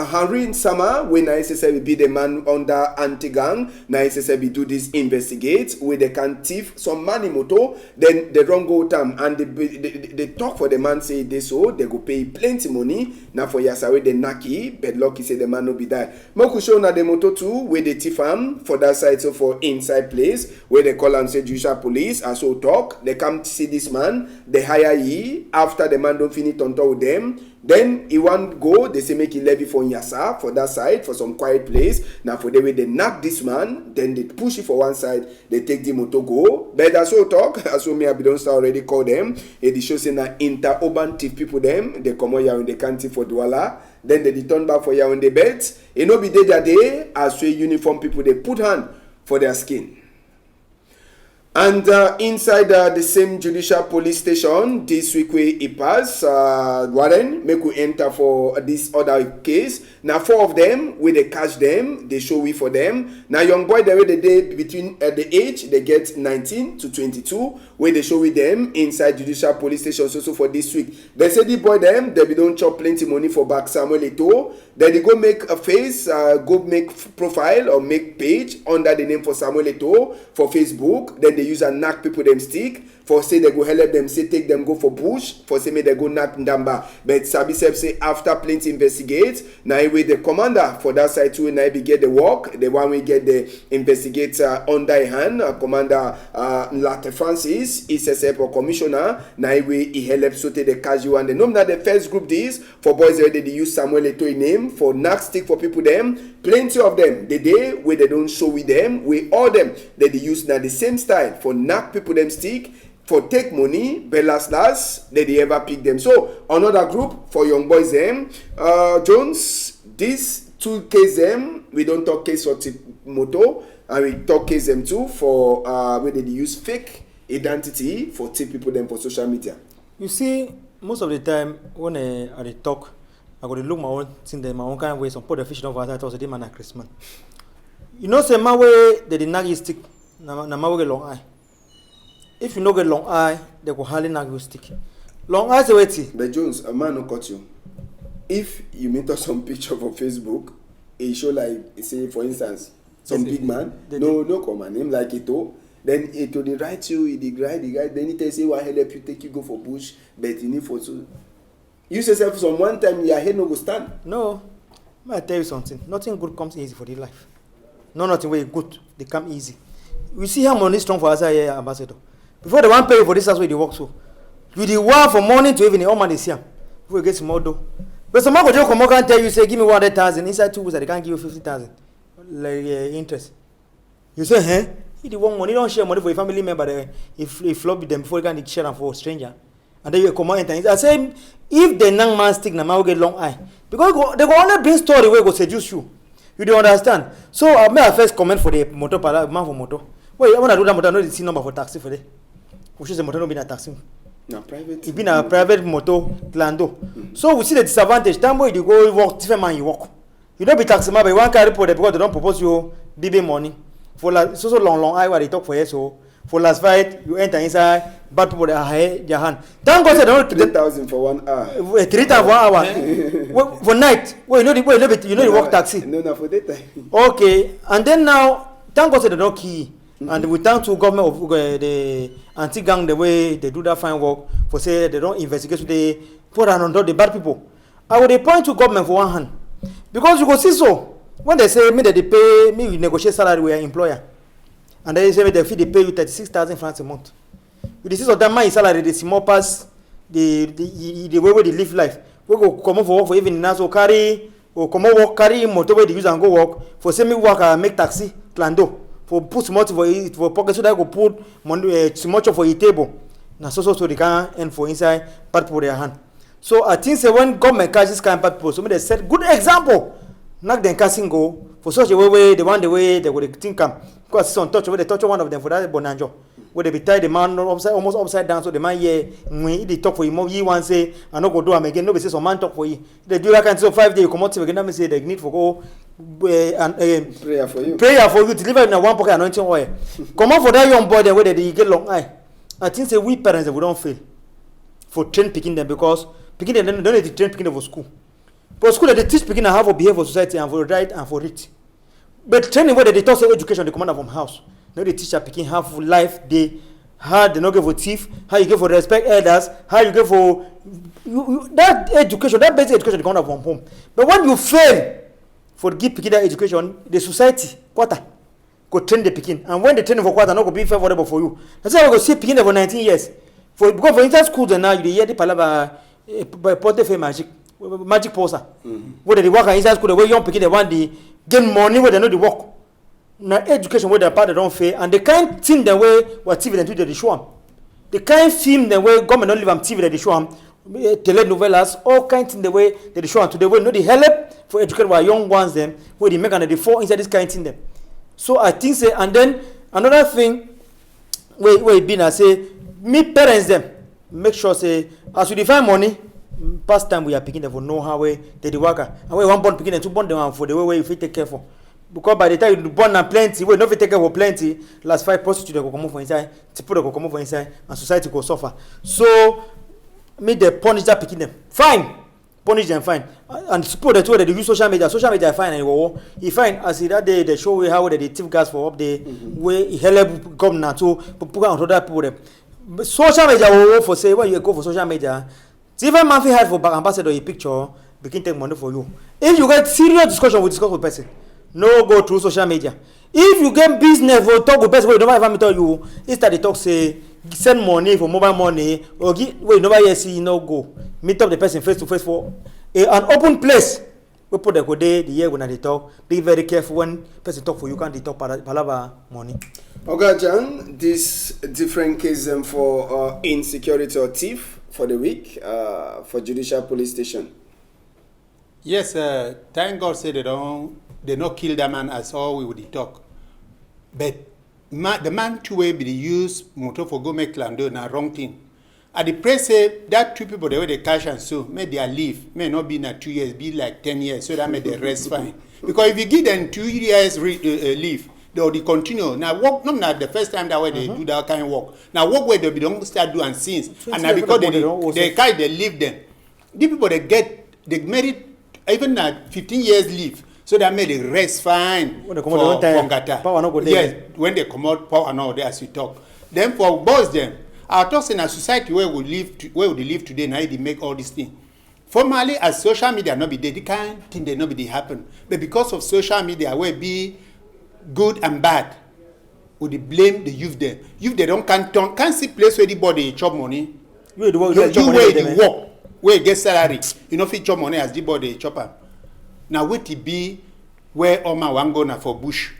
Henry in summer when I say be the man under anti-gang now I say do this investigate where they can thief some man in moto then they run go with them and they talk for the man say this so they go pay plenty money now for yasawe the naki but lucky say the man no be die moku show na the moto too where they thief am for that side so for inside place where they call and say judicial police and so talk they come to see this man they hire ye after the man don't finish on top with them then he want go they say make he levy for Nyasa for that side for some quiet place now for the way they knock this man then they push it for one side they take the motor go but that's so talk as so me I don't start already call them it shows say na inter-urban thief people them they come out here in the country for Douala then they return back for here on the bed it no be there day as way uniform people they put hand for their skin. And inside the same judicial police station, this week we pass Warren make we enter for this other case. Now 4 of them, when they catch them, they show we for them. Now young boy, the way they did between the age, they get 19 to 22, where they show with them inside judicial police station also for this week. They say the boy them, they don't chop plenty money for back Samuel Eto'o. Then they go make a face, go make profile or make page under the name for Samuel Eto'o for Facebook. Then they use a knock people them stick for say they go help them say take them go for bush for say may they go knock Ndamba but Sabi say after plenty investigate now we the commander for that side too now we get the work the one we get the investigator under hand commander Latte Francis SSF or commissioner now he help so take the casual and the number that the first group this for boys already they use Samuel Eto'o name for knock stick for people them plenty of them the day where they don't show with them we all them that they use now the same style for knock people them stick for take money, but last they ever pick them. So another group for young boys them, Jones, these 2 case them, we don't talk case for moto, and we talk case them too for where they use fake identity for tip people them for social media. You see, most of the time when I talk, I go to look my own thing, my own kind of way. Some put the fish over that also did man a Christmas. You know, say my way they did not stick, na my way long eye. if you no get long eye, they go hardly knock you stick. Long eye, say wait. But Jones, a man no cut you. If you meet us some picture for Facebook, it show like say for instance some big man, no common name like Ito. Then Ito they write you, the guy. Then he tell say why help you take you go for bush, but you need for so. You say self some one time your head no go stand. No, I tell you something. Nothing good comes easy for the life. No, nothing way good. They come easy. We see how money strong for us here, ambassador. Before they want pay for this house where they work so. You the one from morning to evening, all man they see them. Before you get small dough. But some man go come and tell you say give me 100,000 inside 2 weeks they can't give you 50,000 like interest. You say, hey, you the one money don't share money for your family member. If flop with them before you can share them for a stranger. And then you come out and I say if the young man stick, na man will get long eye because they go only bring story where go seduce you. You don't understand. So I may first comment for the motor man for motor. Wait, I want to do that motor. No, the C number for taxi for the. Which is the motor no be a taxi. No private. It been a private motor Lando. So we see the disadvantage. Time where you go work, different man you work. You don't be taxi man, but one carry report because they don't propose you BB money for so long eye where they talk for you. So for last fight you enter inside bad people that high their hand. Thank God they don't 3,000 for 1 hour. 3,000 for 1 hour. For night. Wait, you know the work taxi. No, for daytime. Okay, and then now thank God they don't key. And we thank to government of the anti-gang the way they do that fine work for say they don't investigate they put on the bad people. I would point to government for one hand because you go see so when they say me that they pay me we negotiate salary with your employer and they say they fee they pay you 36,000 francs a month. With the sense of that my salary they small pass the way where they live life. We go come for work for even now so carry or come work carry motor where they use and go work for say me work make taxi Lando. For put small for pocket so that I go put money small for your table. Now so they can and for inside part for their hand. So I think say when government catches kind of people, so they set good example. Knock them casting go for such a way they want the way they would think come. Because some touch where they touch one of them for that bonanjo. Where they be tied the man almost upside down so the man when they talk for him you want say I no go do am again nobody say some man talk for you. They do that kind of 5 days you come out again me say they need for go and prayer for you deliver in a one pocket anointing oil. Come on for that young boy there where they get long eye. I think say we parents we don't fail for train picking them because picking them don't need to train picking them for school. For school they teach picking how to behave for society and for right and for it. But training where they talk say education they command from house. Now the teacher picking how for life they how they not give for thief, how you give for respect elders, how you give for that education, that basic education they come from home. But when you fail for give picking that education, the society quarter go train the picking, and when the training for quarter not go be favorable for you. That's why we go see picking for 19 years. Because for instance schools now you hear the palabra portefeuille magic poster. Where they work inside school the way young picking they want the gain money where they know the work. Now education where the part they don't fail and they can't think the way what TV they do they show them. They can't film the way government don't live on TV they show them. Telenovelas, all kinds in the way they show them to the way no the help for educate our young ones them where they make and they fall inside this kind of thing them. So I think say and then another thing where been I say me parents them make sure say as we define money past time we are picking them for know how way they work and we one born picking them two born them for the way you fit take care for. Because by the time you born and plenty, we don't take care for plenty. Last 5 prostitutes go come for inside, people go come for inside, and society go suffer. So, me they punish that picking them. Fine, punish them fine. And suppose the two that they use social media fine and you fine as that day they show you how they thief gas for up the way help government to put on other people them. But social media will for say when you go for social media, even man fi hide for back ambassador a picture, begin take money for you. If you get serious discussion, we discuss with person. No go through social media. If you get business for talk with person, we don't have to tell you. Instead they talk say send money for mobile money or give wait nobody see no go. Meet up the person face to face for an open place. We put the code the year when they talk. Be very careful when person talk for you can't talk palava money. Okay, John, this different case for insecurity or thief for the week for Judicial Police Station. Yes, thank God say they not kill that man as all we would talk. But the man two way be use motor for go make Lando na wrong thing. At the press say that 2 people they way they cash and so may their leave may not be na 2 years, be like 10 years, so that may they rest fine. Because if you give them 2 years leave, they continue. Now work not the first time that way they do that kind of work. Now work where they don't start doing since, and now because they carry they leave them. The people they married even at 15 years leave. So that made the rest fine when they come out from Gata. Yes, when they come out, power and all there as we talk. Then for boys them, our talks in a society where we live today, now they make all these things. Formerly, as social media not be there, the kind thing they not be happen. But because of social media, where be good and bad, would they blame the youth there? Youth they can't see place where the body chop money. You where they work, where you get salary. You know fit chop money as the body chop up. Now wait it be where all my one go now for bush.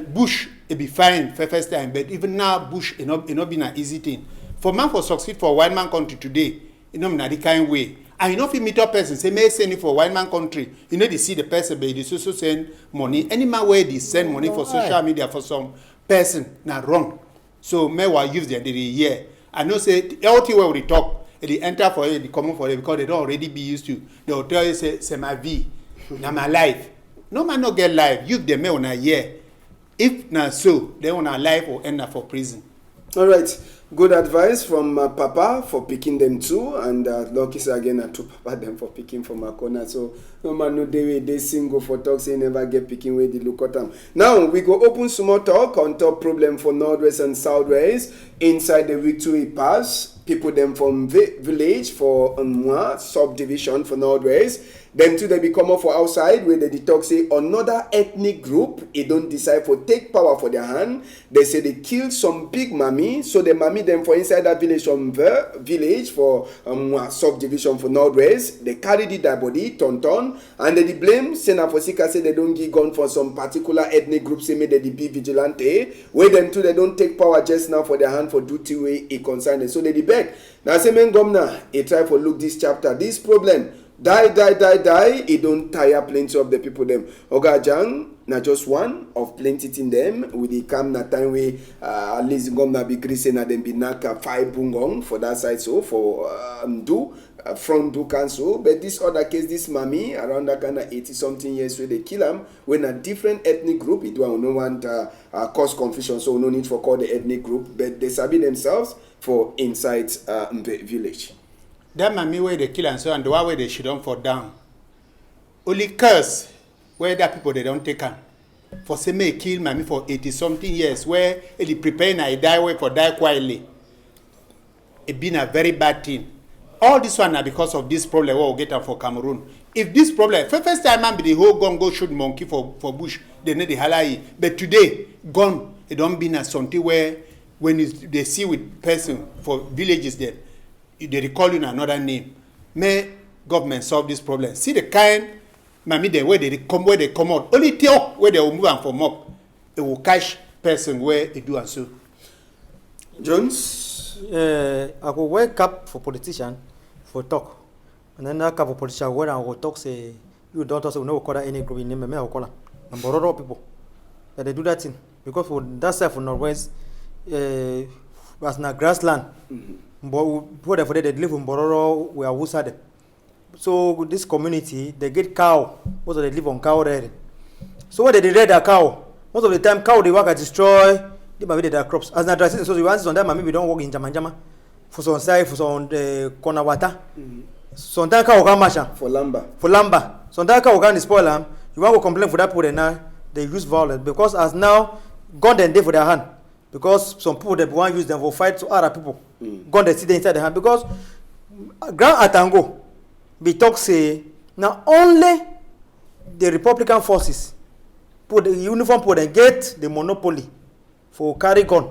Bush it be fine for first time, but even now bush it not be an easy thing. For man for succeed for white man country today, you know na the kind way. And you know if you meet up person say may send it for white man country, you know they see the person but they also send money. Any man where they send money for social media for some person na wrong. So may what use them the year. I know say everything where we talk, they enter for it, they come for it because they don't already be used to. They will tell you say my vie. Now my life. No man no get life. You them on a year. If not so, they on a life or end up for prison. All right. Good advice from Papa for picking them too, and lucky again to Papa them for picking from a corner. So no man no they single for talk say never get picking where they look at them. Now we go open small talk on top problem for Northwest and Southwest inside the Victory Pass. People them from village for Mwa subdivision for Northwest. Them too they be come up for outside where they talk say another ethnic group it don't decide for take power for their hand. They say they kill some big mammy, so the mammy them for inside that village from village for subdivision for Northwest. They carry their body ton and they blame Sena for Sika say they don't give gun for some particular ethnic group say they be vigilante. Where them too they don't take power just now for their hand for duty way it concern. So they beg. Now say men governor he try for look this chapter this problem. Die, it don't tire plenty of the people them. Oga Jang, not just one of plenty in them. With the come na time we at least gonna be greasing and then be naka 5 bungong for that side so for from do cancel. But this other case, this mommy around that kind of 80 something years where they kill him when a different ethnic group. It will no want cause confusion, so no need for call the ethnic group. But they sabi themselves for inside the village. That mammy where they kill and so and the one where they should don't fall down. Only curse where that people they don't take them. For say may kill mammy for 80 something years where they prepare and I die way for die quietly. It been a very bad thing. All this one are because of this problem we'll get them for Cameroon. If this problem, first time man be the whole gun go shoot monkey for bush, they need the halai. But today, gun, it don't be a something where when they see with person for villages there, they recall you another name. May government solve this problem. See the kind mammy the where they come out. Only talk where they will move and from up. It will catch person where they do and so. Jones? I go wake up for politician for talk. And then I for politician where I will talk say you don't also know call any group in name me I will call and borrow people. But they do that thing. Because for that side for Northwest as na grassland. But whatever they live in Bororo, we are Wusade. So this community, they get cow. Most of them live on cow already. So when they read a cow, most of the time cow they work and destroy. They might be their crops. As na dressing, so the ones on that maybe don't work in Jamajama for some side for some corner water. Sometimes cow can mash for lumber. For lumber. Sometimes cow can spoil them. You want to complain for that people now they use violence because as now God and they for their hand. Because some people they want to use them for fight to other people. Gun they sit inside the hand because Grand Atango we talk say now only the Republican forces put the uniform put and get the monopoly for carry gun.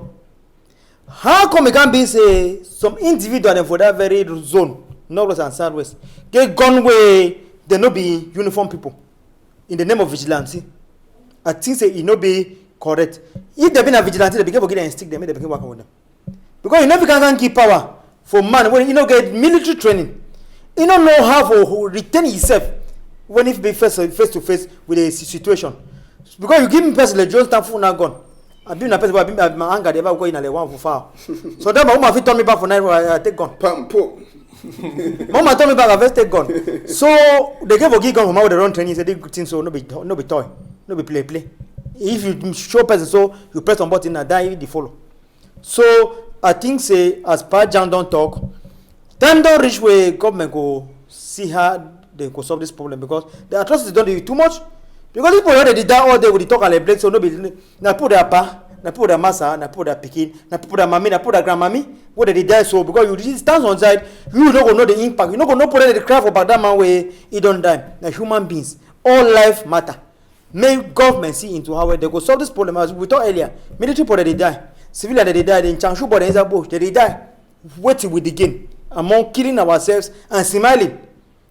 How come it can be say some individual for that very zone, Northwest and Southwest, get gun way they no be uniform people in the name of vigilante? I think say it no be correct. If they been a vigilante, they begin to get and stick them, they begin working with them. Because you never can keep power for man when you don't get military training. You don't know how to retain yourself when if be face to face with a situation. Because you give me person like John Stanford now gone. I've been a person who have been my anger, they ever go in a one for far. So then my woman fit turn me back for night I take gun. Mama told me back I first take gun. So they gave a gig gun from how they run training, say they good thing so no be toy, no be play. If you show person so you press on button and die the follow. So I think say as per John don't talk, time don't reach where government go see how they go solve this problem because the atrocities don't do too much. Because people already die all day with the talk and the break, so nobody na put their pa, na put their massa, na put their pikin, na put their mommy, na put their grandmammy. What they die so because you stand on side, you don't know the impact. You don't know put the cry for back that man where he don't die. Na human beings, all life matter. Make government see into how they go solve this problem. As we talked earlier, military people they die, civilian they die, in Changshu but in bush they die. Waiting with the game among killing ourselves and smiling.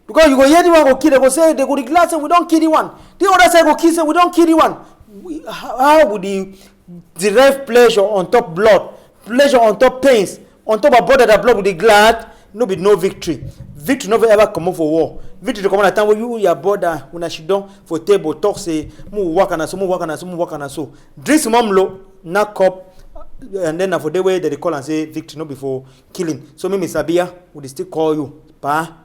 Because you go hear the one go kill, they go say they go declare say we don't kill the one. The other side go kill say we don't kill the one. How would the derive pleasure on top blood, pleasure on top pains, on top of brother that blood with the glad? No be no victory. Victory never ever come up for war. Victory come at a time when you your brother when I sit down for table talk say mu work and so mu work and so mu work and so. Drink some low, knock up, and then for the way that they call and say victory no before killing. So me Sabia would still call you pa.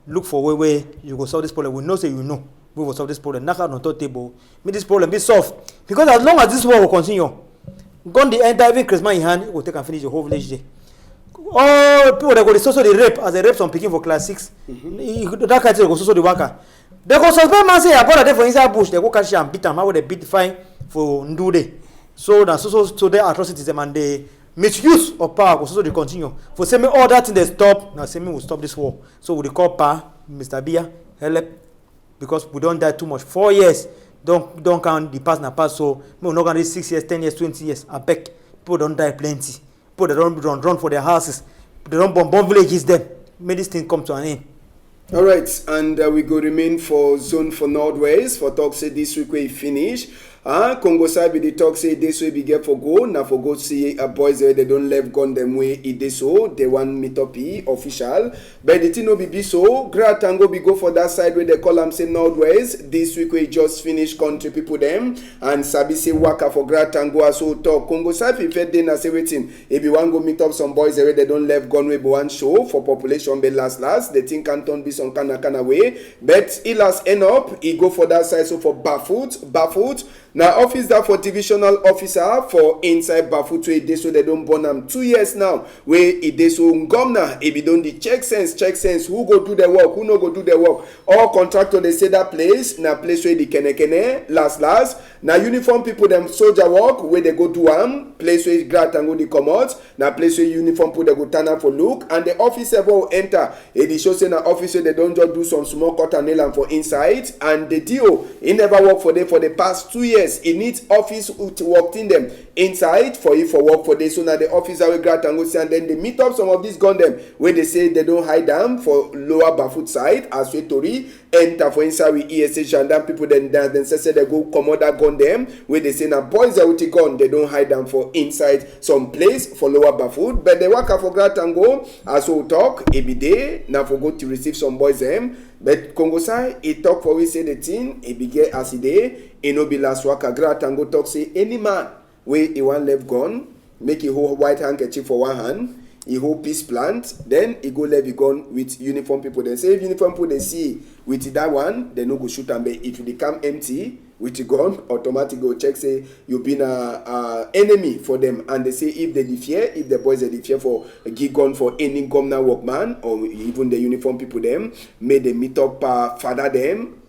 Look for where you go solve this problem. We know say you know we will solve this problem. Knock out on top table. Make this problem be solved. Because as long as this war will continue, gun the entire even Christmas in hand, it will take and finish the whole village day. All people that go so the rape as they rape some picking for class 6. That kind of go so the worker. They go suspend man say I bought a day for inside bush. They go catch and beat them. How would they beat fine for Ndude? So that so their atrocities and they misuse of power will also continue. For saying all that thing they stop, now saying we will stop this war. So we call Pa, Mr. Bia, help, because we don't die too much. 4 years, don't count the past na past. So we not gonna 6 years, 10 years, 20 years. I beg, people don't die plenty. People they don't run for their houses. They don't bomb villages. Them make this thing come to an end. All right, and we go remain for zone for Northwest for talk say this week we finish. Congo side be the talk say this way be get for go now for go see boys there they don't left gun them way it dey so they want meet up official but the thing no be so Great Tango be go for that side where they call them say Northwest this week we just finish country people them and sabi say waka for Great Tango as so talk Congo side if they na say waiting if you want go meet up some boys there they don't left gun way but one show for population be last the thing canton be some kind of way but he last end up he go for that side so for barefoot now office that for divisional officer for inside Bafut wey dey so they don't born am 2 years now where it dey so ngomna e be don the check sense who go do the work who no go do the work all contractor they say that place na place where the kene last na uniform people them soldier work where they go do place where Great Tango dey comot na place where uniform people they go turn up for look and the officer will enter e dey show say na officer they don't just do some small cut and nail am for inside and the deal he never work for them for the past 2 years. It needs office to work in them inside for you for work for this. So now the officer will Great Tango say and then they meet up some of these gun them where they say they don't hide them for lower Bafut side as we Tori enter for inside with ESA gendarme people then say they go commode that gun them where they say now boys are with the gun they don't hide them for inside some place for lower Bafut but they work for Great Tango as we talk every day now for go to receive some boys them but Congo side he talk for we say the thing he begin as he day he no be last waka Great Tango talk say any man where he want left gun make he hold white handkerchief for one hand he hold peace plant then he go left he gun with uniform people then say if uniform people they see with that one they no go shoot am but if they come empty with the gun automatic go check say you been a enemy for them and they say if they fear if the boys they fear for give gun for any governor workman or even the uniform people them may they meet up father them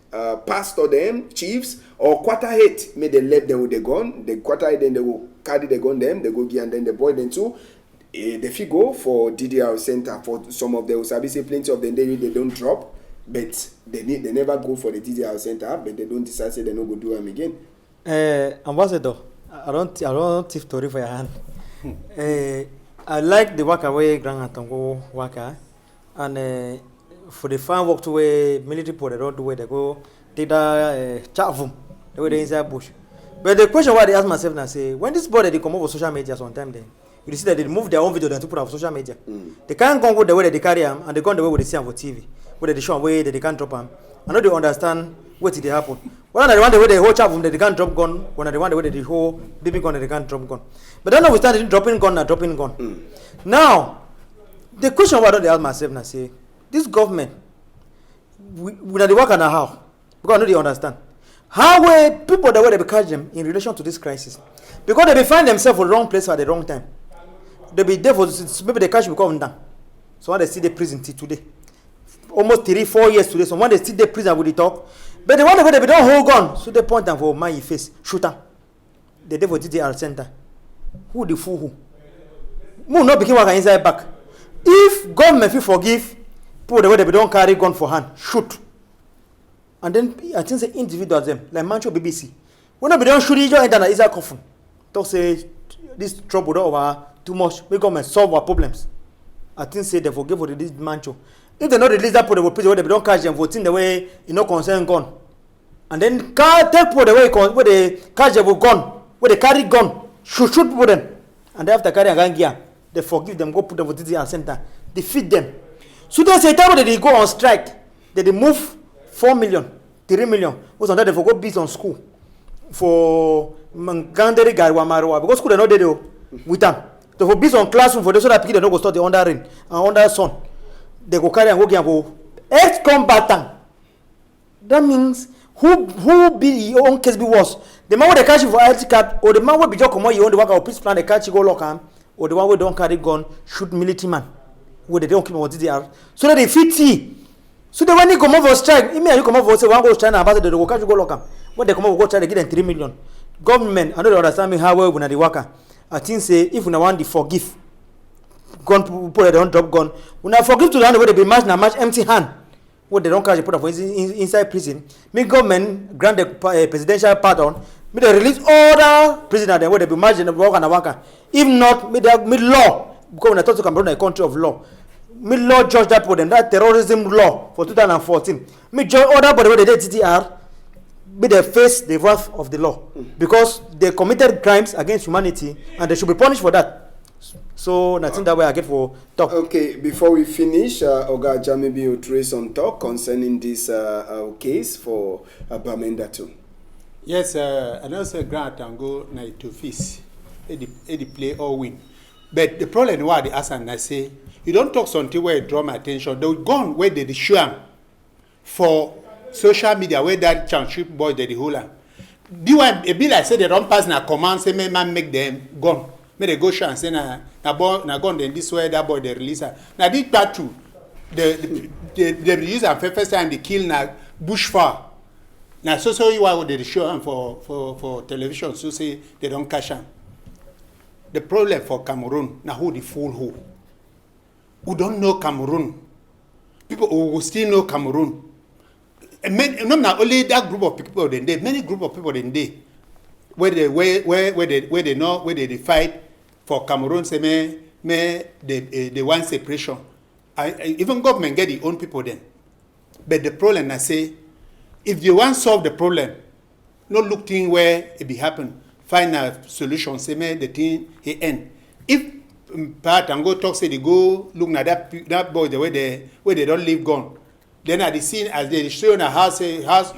pastor them chiefs or quarter head may they left them with the gun the quarter head then they will carry the gun them they go give and then the boy then too they fit go for DDR center for some of them Usabi say plenty of them they don't drop but they never go for the DDR center but they don't decide say they no go do them again. Ambassador, I don't thief story for your hand. I like the work away Great Tango worker and for the farm work to where military people they don't do where they go take that chavum the way they inside bush. But the question why they ask myself now say when this body they come over social media sometime then you see that they move their own video then to put on social media. They can't go the way that they carry them and they go the way they see them for TV. Where they show way that they can't drop them. I know they understand what did happen. When I want the way they hold chavum that they can't drop gun. When I want the way that they hold baby gun that they can't drop gun. But then we started dropping gun and dropping gun. Now the question why don't they ask myself now say this government we not the work and how because I know they understand How will people that way they catch them in relation to this crisis? Because they find themselves in the wrong place at the wrong time. They be there for maybe they catch become down. So when they see the prison till today, almost 3-4 years today. So when they see the prison with the talk, but the one that they don't hold gun, so they point them for my face, shooter. They there for DDR center. Who the fool who? Who not became work inside back. If government will forgive people the way they don't carry gun for hand, shoot. And then I think the individuals them like Mancho BBC. When they don't shoot each other, is a coffin. Don't say this trouble over too much. We government solve our problems. I think say they forgive for this Mancho. If they not release that people, they don't catch them voting the way concern gun. And then tell people the way where they catch them with gun, where they carry gun, shoot people them. And after carry a gun gear, they forgive them, go put them for DDR center, defeat them. So they say time they go on strike, they move 4 million, 3 million. Was on that they for go busy on school for Mangandere Garwamarwa because school they not there with them. They for busy on classroom for those that people they don't go start the under rain and under sun. They go carry and go for ex-combatant. That means who be your own case be worse? The man who they catch you for IT card or the man who be just come on you on the work of peace plan they catch you go lock him or the one who don't carry gun shoot military man where they don't keep what they are so that they fit see. So they when you come over strike, you mean you come over say one go China about they go catch you go lock him. When they come over go try to get them 3 million. Government I don't understand me how well when they worker. I think say if we want to forgive gun people that don't drop gun, when I forgive to the hand where they be match na match empty hand. What they don't catch put up inside prison. Me government grant the presidential pardon. Me they release all the prisoners then where they be match in the work and the worker. If not, me law because when I talk to Cameroon a country of law. Me law judge that for them that terrorism law for 2014. Me judge all that but where they did TTR. Me they face the wrath of the law because they committed crimes against humanity and they should be punished for that. So I think that way I get for talk. Okay, before we finish, Oga, maybe you trace some talk concerning this case for Bamenda too. Yes, I know say grant and go na to fees. They play or win. But the problem why the ask and I say you don't talk something where it draw my attention. They gone where they show am for social media where that championship boy they the whole am. Do one a bill I say they don't pass na command say man make them gone. May they go show and say na gone then this way that boy they release her. Now this part too. They release her first time they kill na bushfire. Now so you why they show am for television so say they don't catch am. The problem for Cameroon now who the fool who don't know Cameroon. People who will still know Cameroon. And not only that group of people then they many group of people then they where they fight for Cameroon say they want separation. Even government get the own people then. But the problem I say if you want to solve the problem, not look thing where it be happen, find a solution, say the thing he end. If Pat and go talk say they go look at that boy the way they don't leave gone. Then at the scene as they show in a house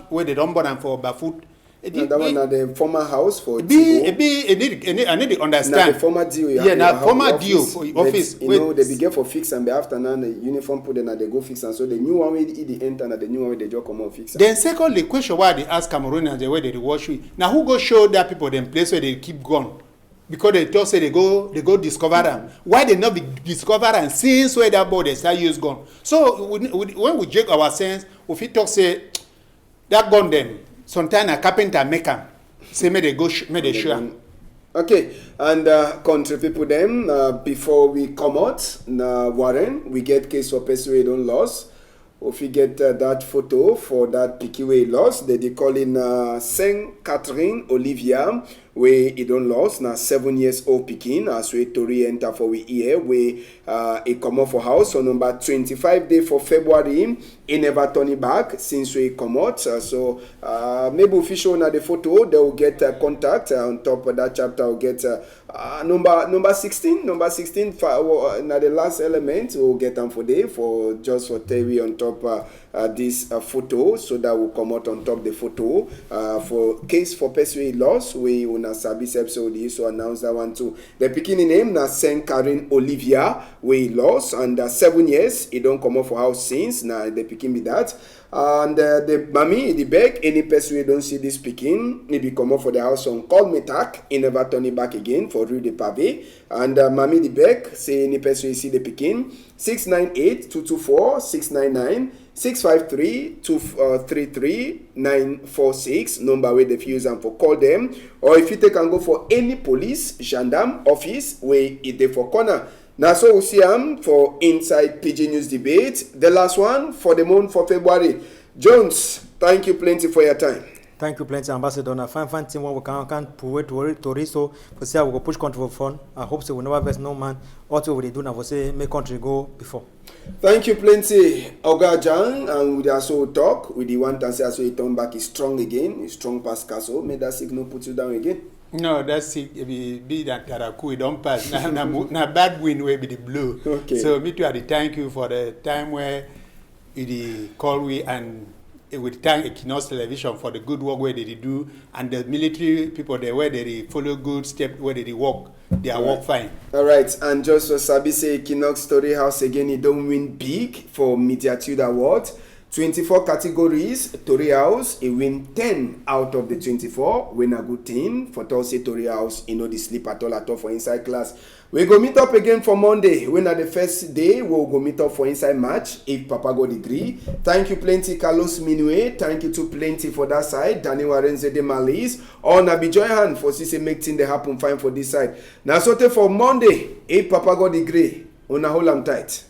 where they don't burn them for barefoot. That one at the former house for I need to understand. Now the former deal, now former deal for office. You know, they begin for fix and after now the uniform put them and they go fix and so the new one will the enter and the new one they just come out fix. Then secondly, question why they ask Cameroonians the way they wash it. Now who go show that people them place where they keep gone? Because they just say they go discover them. Why they not be discover and since where that boy they start use gun? So when we check our sense, if we talk say that gun them. Sometimes a carpenter make them say may they go may they show. Okay, and country people them before we come out Warren we get case for person we don't lost. If we get that photo for that picky way lost, they call in Saint Catherine Olivia where he don't lost now 7 years old Pekin as we Tori enter for we here where he come out for house on number 25 day for February he never turn it back since we come out so maybe official na the photo they will get contact on top of that chapter will get number 16 na the last element we'll get them for day for just for Terry on top this photo so that will come out on top the photo for case for person loss we will na Sabi's episode, he used to announce that one too. The pikin name na Saint Karen Olivia, where he lost, and 7 years, he don't come off for house since, na the pikin be that. And the mommy, the beg, any person we don't see this pikin, he be come off for the house on call me tack, he never turn it back again for Rue de Pavé. And mommy, the beg, say any person we see the pikin, 698-224-699, 653-233-946, number where the fuse and for call them, or if you take and go for any police, gendarme, office, where it dey for corner. Now, so we see for Inside PG News Debate, the last one for the month for February. Jones, thank you plenty for your time. Thank you plenty, Ambassador. Na fine team when we can prove to reach so for say we go push country for fun. I hope so we never vex no man. What we dey do now for say make country go before. Thank you plenty, Oga Jan, and we also talk with the one that says so he turn back is strong again, he's strong past Castle. May that signal put you down again. No, that's it. Be that Taraku, don't pass. na bad win will be the blue. Okay. So me too, I thank you for the time where you call we and we thank Equinox Television for the good work where they do, and the military people there where they follow good step where they work. They are work fine. All right, and just for Sabi say Equinox Story House again, he don't win big for Mediatude Award. 24 categories, Tory House, he win 10 out of the 24, win a good team. For Thursday, Tory House, he no the sleep at all for inside class. We go meet up again for Monday. When at the first day, we'll go meet up for inside match, if Papa God agree. Thank you plenty, Carlos Minue. Thank you to plenty for that side. Danny Warenze de Malis. Or Nabi Joyhan for CC make things they happen fine for this side. Now, so for Monday, if Papa God agree, una hold am tight.